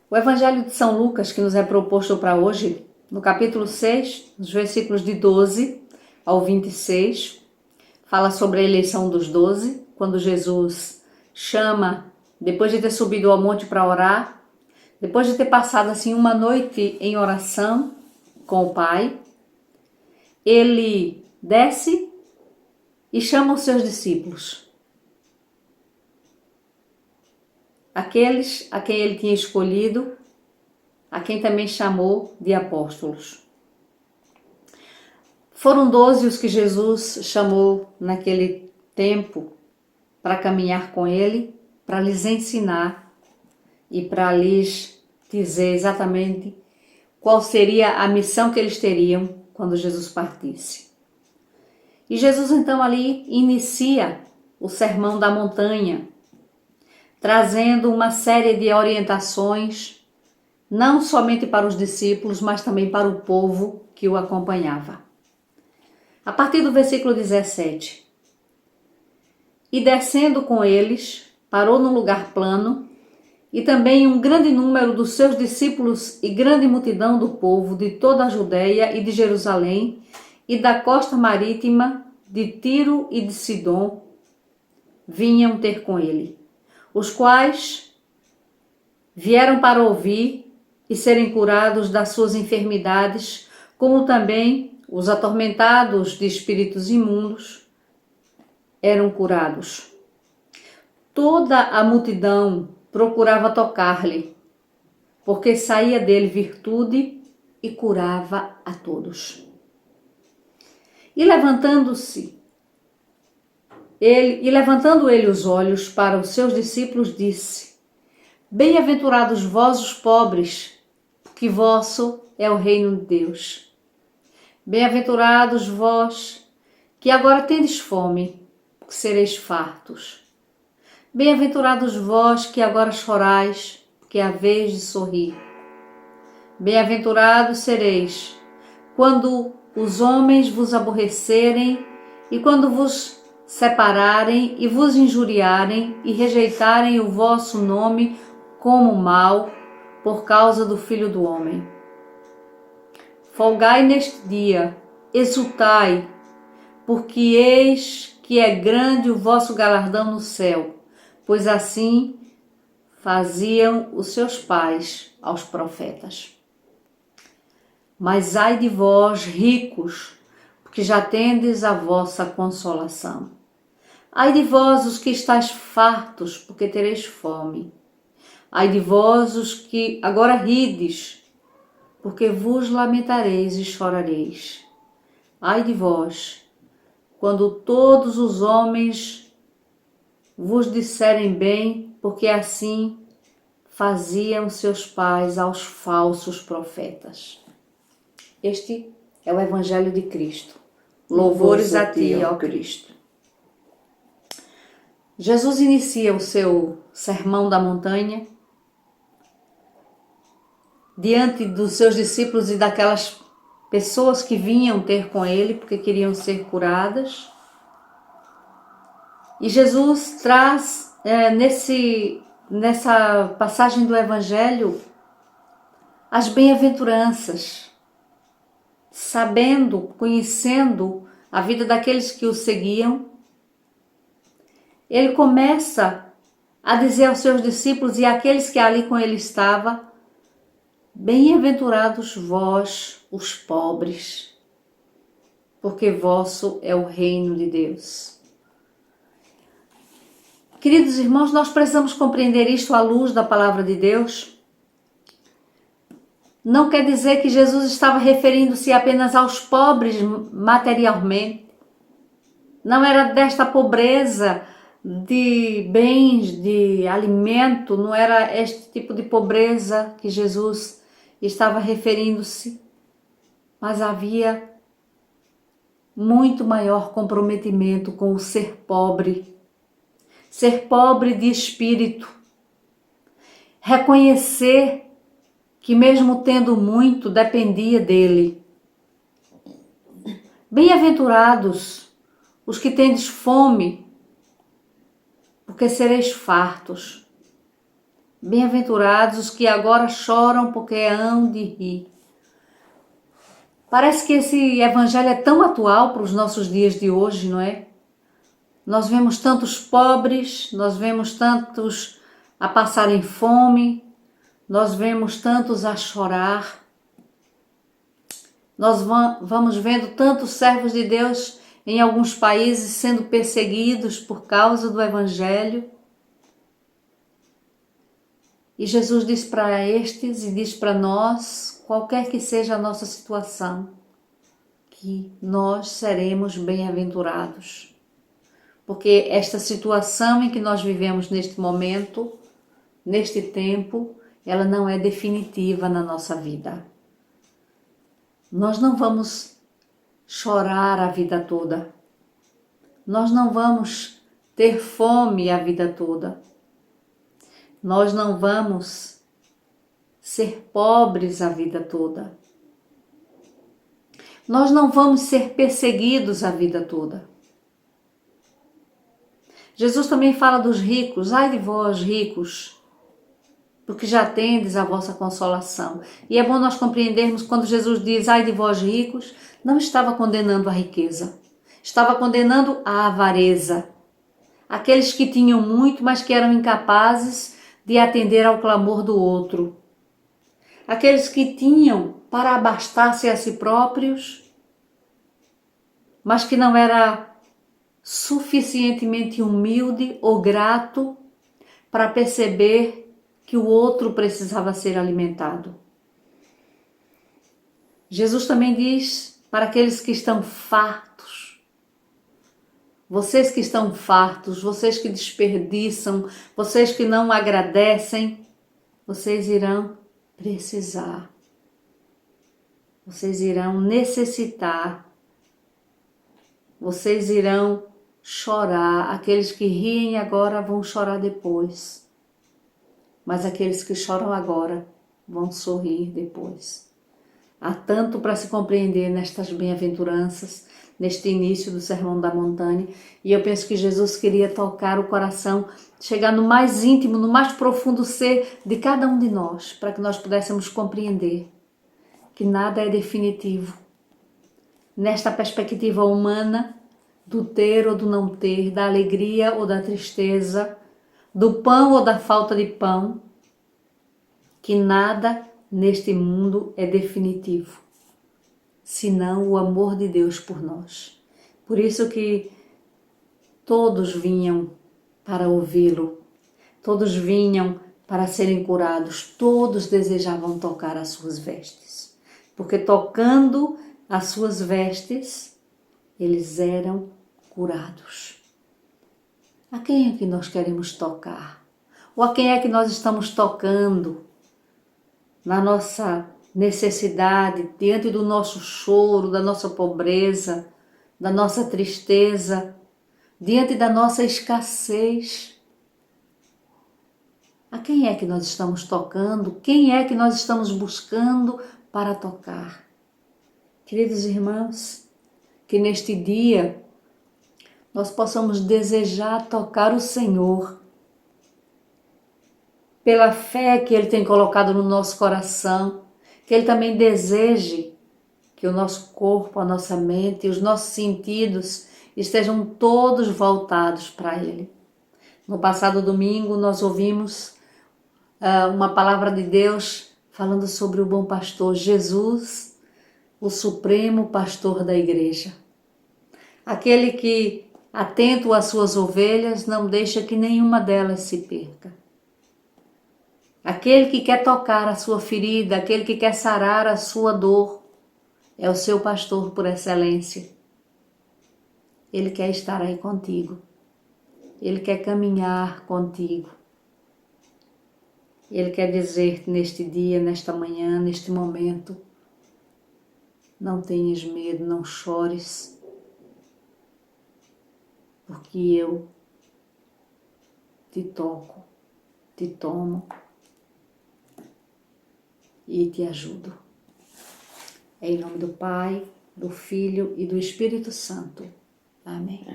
O Evangelho de São Lucas, que nos é proposto para hoje, no capítulo 6, nos versículos de 12 ao 26, fala sobre a eleição dos 12, quando Jesus chama, depois de ter subido ao monte para orar, depois de ter passado assim uma noite em oração com o Pai, ele desce e chama os seus discípulos. Aqueles a quem ele tinha escolhido, a quem também chamou de apóstolos. Foram 12 os que Jesus chamou naquele tempo para caminhar com ele, para lhes ensinar e para lhes dizer exatamente qual seria a missão que eles teriam quando Jesus partisse. E Jesus então ali inicia o Sermão da Montanha, trazendo uma série de orientações, não somente para os discípulos, mas também para o povo que o acompanhava. A partir do versículo 17. E descendo com eles, parou num lugar plano, e também um grande número dos seus discípulos e grande multidão do povo de toda a Judeia e de Jerusalém e da costa marítima de Tiro e de Sidom vinham ter com ele, os quais vieram para ouvir e serem curados das suas enfermidades, como também os atormentados de espíritos imundos eram curados. Toda a multidão procurava tocar-lhe, porque saía dele virtude e curava a todos. E levantando ele os olhos para os seus discípulos, disse: Bem-aventurados vós os pobres, porque vosso é o reino de Deus. Bem-aventurados vós que agora tendes fome, porque sereis fartos. Bem-aventurados vós que agora chorais, porque haveis de sorrir. Bem-aventurados sereis quando os homens vos aborrecerem e quando vos separarem e vos injuriarem e rejeitarem o vosso nome como mal por causa do Filho do Homem. Folgai neste dia, exultai, porque eis que é grande o vosso galardão no céu, pois assim faziam os seus pais aos profetas. Mas ai de vós, ricos, porque já tendes a vossa consolação. Ai de vós, os que estáis fartos, porque tereis fome. Ai de vós, os que agora rides, porque vos lamentareis e chorareis. Ai de vós, quando todos os homens vos disserem bem, porque assim faziam seus pais aos falsos profetas. Este é o Evangelho de Cristo. Louvores a ti, ó Cristo. Jesus inicia o seu Sermão da Montanha diante dos seus discípulos e daquelas pessoas que vinham ter com ele porque queriam ser curadas. E Jesus traz nessa passagem do Evangelho as bem-aventuranças, sabendo, conhecendo a vida daqueles que o seguiam. Ele começa a dizer aos seus discípulos e àqueles que ali com ele estavam: Bem-aventurados vós, os pobres, porque vosso é o reino de Deus. Queridos irmãos, nós precisamos compreender isto à luz da palavra de Deus. Não quer dizer que Jesus estava referindo-se apenas aos pobres materialmente. Não era desta pobreza de bens, de alimento, não era este tipo de pobreza que Jesus estava referindo-se, mas havia muito maior comprometimento com o ser pobre de espírito, reconhecer que mesmo tendo muito, dependia dele. Bem-aventurados os que tendes fome, porque sereis fartos. Bem-aventurados os que agora choram, porque hão de rir. Parece que esse evangelho é tão atual para os nossos dias de hoje, não é? Nós vemos tantos pobres, nós vemos tantos a passarem fome, nós vemos tantos a chorar. Nós vamos vendo tantos servos de Deus em alguns países sendo perseguidos por causa do evangelho. E Jesus diz para estes e diz para nós, qualquer que seja a nossa situação, que nós seremos bem-aventurados. Porque esta situação em que nós vivemos neste momento, neste tempo, ela não é definitiva na nossa vida. Nós não vamos chorar a vida toda. Nós não vamos ter fome a vida toda. Nós não vamos ser pobres a vida toda. Nós não vamos ser perseguidos a vida toda. Jesus também fala dos ricos. Ai de vós, ricos, porque já tendes a vossa consolação. E é bom nós compreendermos quando Jesus diz, ai de vós, ricos, não estava condenando a riqueza. Estava condenando a avareza. Aqueles que tinham muito, mas que eram incapazes de atender ao clamor do outro. Aqueles que tinham para abastar-se a si próprios, mas que não era suficientemente humilde ou grato para perceber que o outro precisava ser alimentado. Jesus também diz para aqueles que estão fartos, vocês que estão fartos, vocês que desperdiçam, vocês que não agradecem, vocês irão precisar. Vocês irão necessitar. Vocês irão chorar. Aqueles que riem agora vão chorar depois. Mas aqueles que choram agora vão sorrir depois. Há tanto para se compreender nestas bem-aventuranças, neste início do Sermão da Montanha, e eu penso que Jesus queria tocar o coração, chegar no mais íntimo, no mais profundo ser de cada um de nós, para que nós pudéssemos compreender que nada é definitivo. Nesta perspectiva humana, do ter ou do não ter, da alegria ou da tristeza, do pão ou da falta de pão, que nada neste mundo é definitivo, senão o amor de Deus por nós. Por isso que todos vinham para ouvi-lo, todos vinham para serem curados, todos desejavam tocar as suas vestes, porque tocando as suas vestes, eles eram curados. A quem é que nós queremos tocar? Ou a quem é que nós estamos tocando na nossa necessidade, diante do nosso choro, da nossa pobreza, da nossa tristeza, diante da nossa escassez? A quem é que nós estamos tocando? Quem é que nós estamos buscando para tocar? Queridos irmãos, que neste dia nós possamos desejar tocar o Senhor pela fé que Ele tem colocado no nosso coração, que Ele também deseje que o nosso corpo, a nossa mente e os nossos sentidos estejam todos voltados para Ele. No passado domingo nós ouvimos uma palavra de Deus falando sobre o bom pastor Jesus, o supremo pastor da igreja. Aquele que, atento às suas ovelhas, não deixa que nenhuma delas se perca. Aquele que quer tocar a sua ferida, aquele que quer sarar a sua dor, é o seu pastor por excelência. Ele quer estar aí contigo. Ele quer caminhar contigo. Ele quer dizer-te neste dia, nesta manhã, neste momento, não tenhas medo, não chores, porque eu te toco, te tomo e te ajudo. Em nome do Pai, do Filho e do Espírito Santo. Amém.